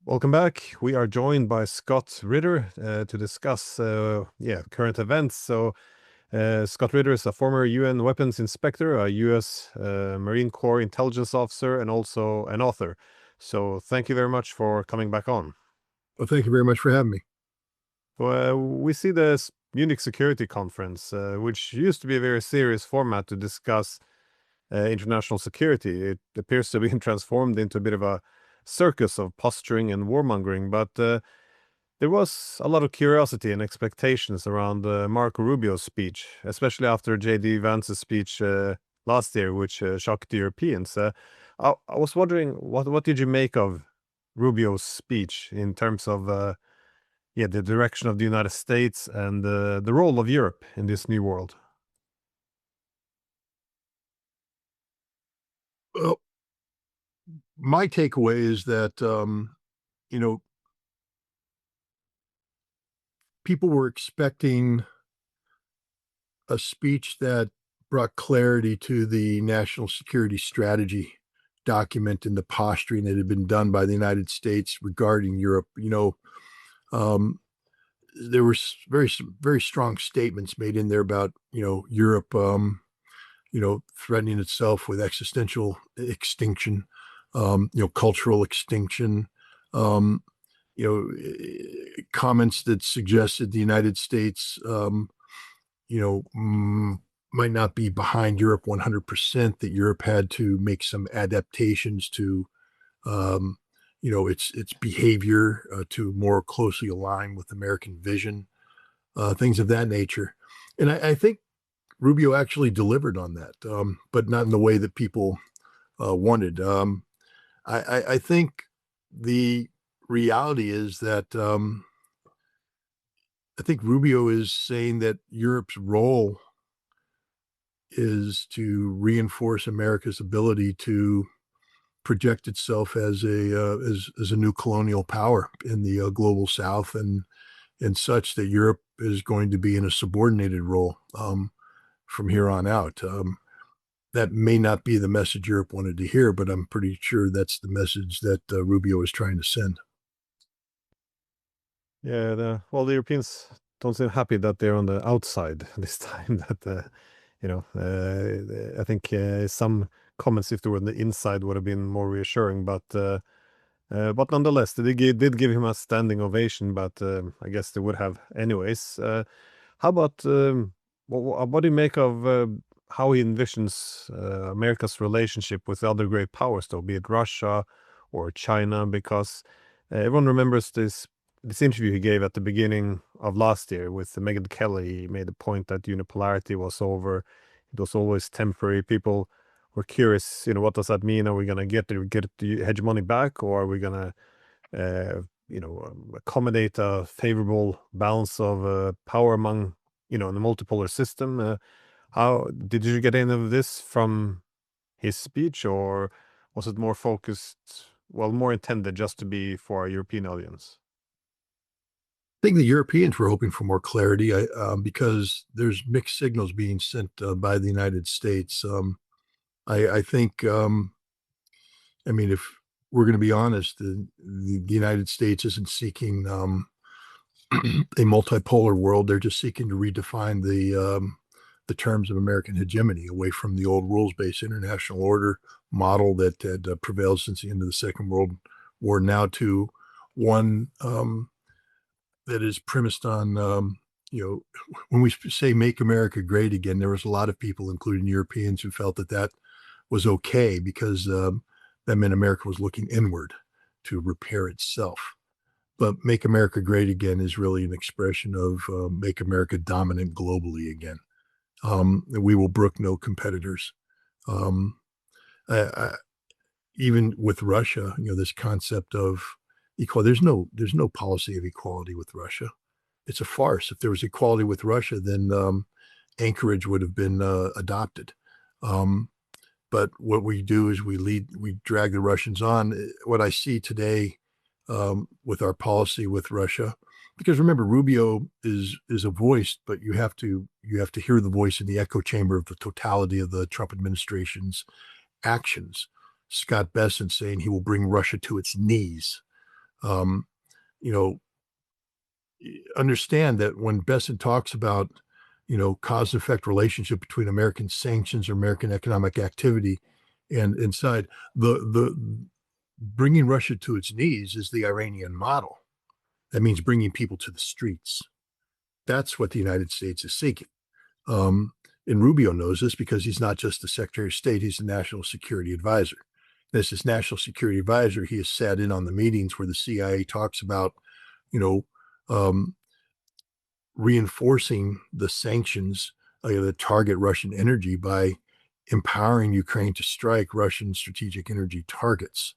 Welcome back. We are joined by Scott Ritter to discuss current events. Scott Ritter is a former UN weapons inspector, a U.S. Marine Corps intelligence officer, and also an author. So thank you very much for coming back on. Well, thank you very much for having me. We see this Munich Security Conference, which used to be a very serious format to discuss international security. It appears to be transformed into a bit of a circus of posturing and warmongering, but there was a lot of curiosity and expectations around Marco Rubio's speech, especially after J.D. Vance's speech last year, which shocked the Europeans. I was wondering, what did you make of Rubio's speech in terms of the direction of the United States and the role of Europe in this new world? Well, my takeaway is that, people were expecting a speech that brought clarity to the national security strategy document and the posturing that had been done by the United States regarding Europe. Um, there were very strong statements made in there about, Europe, threatening itself with existential extinction, cultural extinction, um, comments that suggested the United States, you know, mm, might not be behind Europe 100%, that Europe had to make some adaptations to, um, its behavior to more closely align with American vision, things of that nature. And I think Rubio actually delivered on that, but not in the way that people wanted. I think the reality is that I think Rubio is saying that Europe's role is to reinforce America's ability to project itself as a new colonial power in the global South, and such that Europe is going to be in a subordinated role from here on out. That may not be the message Europe wanted to hear, but I'm pretty sure that's the message that Rubio is trying to send. Yeah, the Europeans don't seem happy that they're on the outside this time. I think some comments, if they were on the inside, would have been more reassuring. But nonetheless, did give him a standing ovation. But I guess they would have anyways. How about what do you make of how he envisions America's relationship with the other great powers, though, be it Russia or China? Because everyone remembers this interview he gave at the beginning of last year with Megyn Kelly. He made the point that unipolarity was over. It was always temporary. People were curious, what does that mean? Are we going to get the hegemony back, or are we going to, accommodate a favorable balance of power among, in the multipolar system? How did you get any of this from his speech, or was it more focused, more intended just to be for our European audience? I think the Europeans were hoping for more clarity because there's mixed signals being sent by the United States. I think, I mean, if we're going to be honest, the United States isn't seeking a multipolar world. They're just seeking to redefine the terms of American hegemony away from the old rules-based international order model that had prevailed since the end of the Second World War, now to one that is premised on, when we say "Make America Great Again," there was a lot of people, including Europeans, who felt that that was okay because that meant America was looking inward to repair itself. But "Make America Great Again" is really an expression of "Make America Dominant globally again." We will brook no competitors. Um, I, Even with Russia, this concept of equality, there's no policy of equality with Russia. It's a farce. If there was equality with Russia, then Anchorage would have been adopted. Um, but what we do is we drag the Russians on. What I see today with our policy with Russia, because remember, Rubio is a voice, but you have to hear the voice in the echo chamber of the totality of the Trump administration's actions. Scott Bessent saying he will bring Russia to its knees. Um, you know, understand that when Besson talks about, cause and effect relationship between American sanctions or American economic activity and inside the bringing Russia to its knees is the Iranian model. That means bringing people to the streets. That's what the United States is seeking. Um, and Rubio knows this because he's not just the Secretary of State, he's the National Security Advisor. As this National Security Advisor, he has sat in on the meetings where the CIA talks about, you know, um, reinforcing the sanctions that target Russian energy by empowering Ukraine to strike Russian strategic energy targets.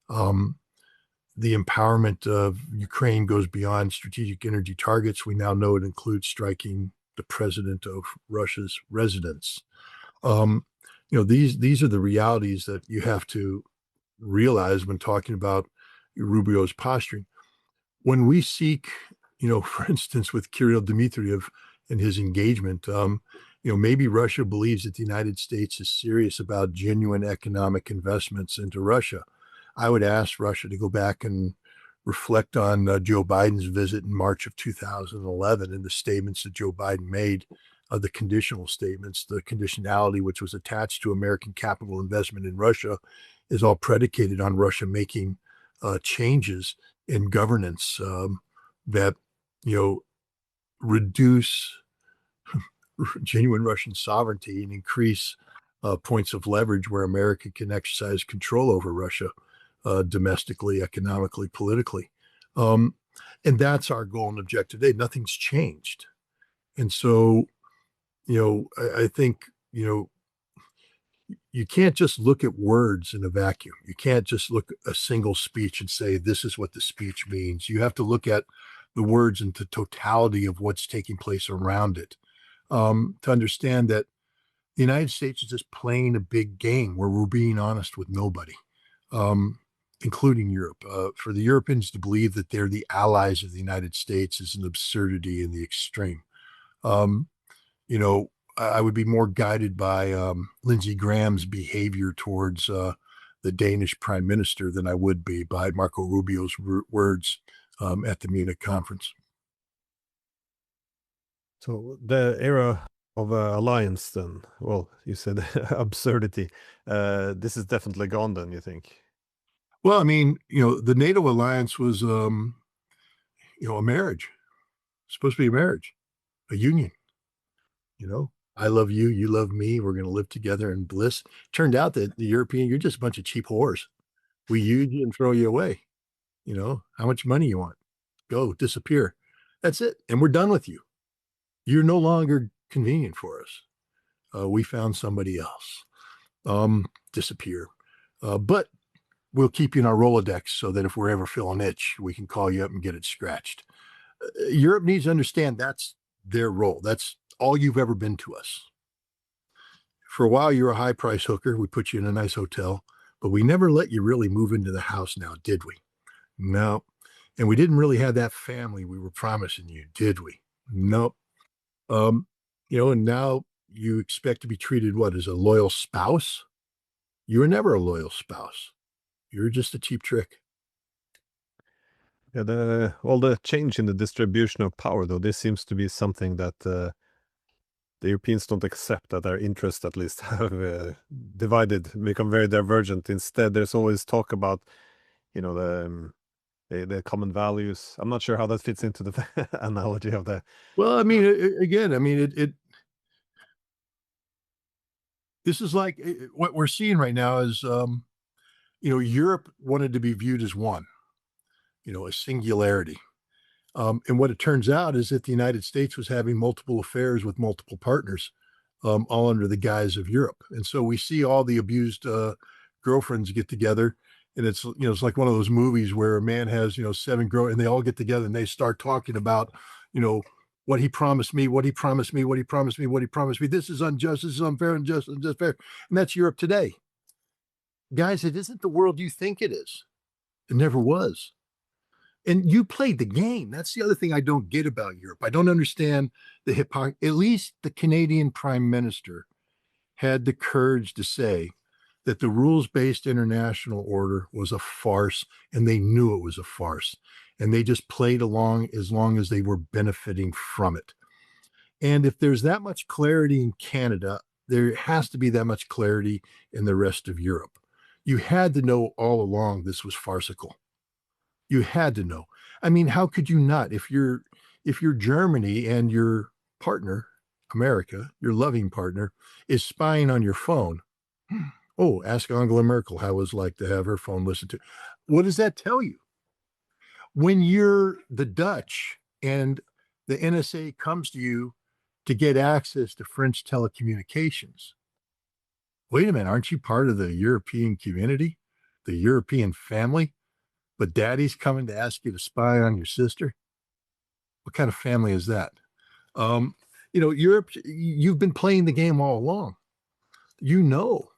Um, the empowerment of Ukraine goes beyond strategic energy targets. We now know it includes striking the president of Russia's residence. Um, these are the realities that you have to realize when talking about Rubio's posturing. When we seek, for instance, with Kirill Dmitriev and his engagement, maybe Russia believes that the United States is serious about genuine economic investments into Russia. I would ask Russia to go back and reflect on Joe Biden's visit in March of 2011 and the statements that Joe Biden made, the conditional statements, the conditionality which was attached to American capital investment in Russia is all predicated on Russia making changes in governance that, reduce genuine Russian sovereignty and increase points of leverage where America can exercise control over Russia domestically, economically, politically. Um, and that's our goal and objective today. Nothing's changed. And so, I think, you can't just look at words in a vacuum. You can't just look at a single speech and say, this is what the speech means. You have to look at the words and the totality of what's taking place around it to understand that the United States is just playing a big game where we're being honest with nobody, um, including Europe. For the Europeans to believe that they're the allies of the United States is an absurdity in the extreme. Um, you know, I would be more guided by Lindsey Graham's behavior towards the Danish prime minister than I would be by Marco Rubio's words at the Munich conference. So the era of alliance, then, well, you said absurdity. This is definitely gone, then, you think? Well, I mean, the NATO alliance was, a marriage, supposed to be a marriage, a union. I love you, you love me. We're going to live together in bliss. Turned out that the European, you're just a bunch of cheap whores. We use you and throw you away. How much money you want? Go disappear. That's it. And we're done with you. You're no longer convenient for us. We found somebody else. Disappear. But we'll keep you in our Rolodex so that if we're ever feeling itch, we can call you up and get it scratched. Europe needs to understand that's their role. That's all you've ever been to us. For a while, you're a high price hooker. We put you in a nice hotel, but we never let you really move into the house now, did we? No. And we didn't really have that family we were promising you, did we? Nope. And now you expect to be treated what, as a loyal spouse? You were never a loyal spouse. You're just a cheap trick. Yeah, the change in the distribution of power, though, this seems to be something that the Europeans don't accept, that their interests at least have divided, become very divergent. Instead, there's always talk about, the common values. I'm not sure how that fits into the analogy of the. Well, I mean, again, I mean, this is like what we're seeing right now is, Europe wanted to be viewed as one, a singularity. And what it turns out is that the United States was having multiple affairs with multiple partners, all under the guise of Europe. And so we see all the abused girlfriends get together. And it's like one of those movies where a man has, seven girls and they all get together and they start talking about, what he promised me, what he promised me, what he promised me, what he promised me. This is unjust. This is unfair, unjust, unfair. And that's Europe today. Guys, it isn't the world you think it is. It never was. And you played the game. That's the other thing I don't get about Europe. I don't understand the hypocrisy. At least the Canadian prime minister had the courage to say that the rules-based international order was a farce, and they knew it was a farce, and they just played along as long as they were benefiting from it. And if there's that much clarity in Canada, there has to be that much clarity in the rest of Europe. You had to know all along this was farcical. You had to know. I mean, how could you not? If you're Germany and your partner, America, your loving partner, is spying on your phone. Oh, ask Angela Merkel how it was like to have her phone listened to. What does that tell you? When you're the Dutch and the NSA comes to you to get access to French telecommunications, wait a minute, aren't you part of the European community, the European family? But daddy's coming to ask you to spy on your sister? What kind of family is that? Um, Europe, you've been playing the game all along. You know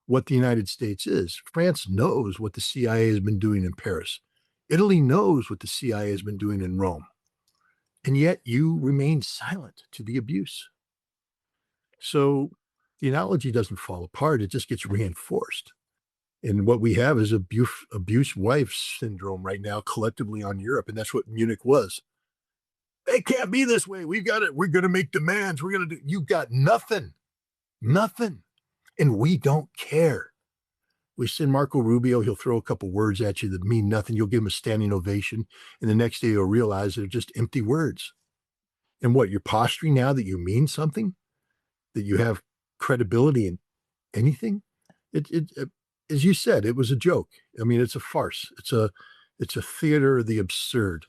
what the United States is. France knows what the CIA has been doing in Paris. Italy knows what the CIA has been doing in Rome. And yet you remain silent to the abuse. So the analogy doesn't fall apart, it just gets reinforced. And what we have is abuse wife syndrome right now collectively on Europe. And that's what Munich was. It can't be this way. We've got it. We're going to make demands. We're going to do, you got nothing, nothing. And we don't care. We send Marco Rubio, he'll throw a couple words at you that mean nothing. You'll give him a standing ovation. And the next day you'll realize they're just empty words. And what, you're posturing now that you mean something? That you have credibility in anything? It as you said, it was a joke. I mean, it's a farce. It's a theater of the absurd.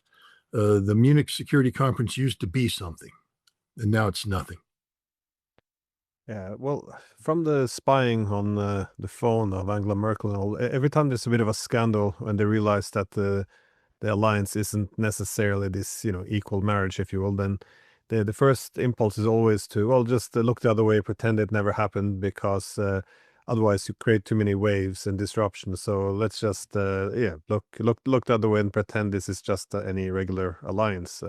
The Munich Security Conference used to be something, and now it's nothing. Yeah, well, from the spying on the phone of Angela Merkel and all, every time there's a bit of a scandal when they realize that the alliance isn't necessarily this, equal marriage, if you will, then the first impulse is always to, well, just look the other way, pretend it never happened, because otherwise you create too many waves and disruptions. So let's just, look the other way and pretend this is just any regular alliance.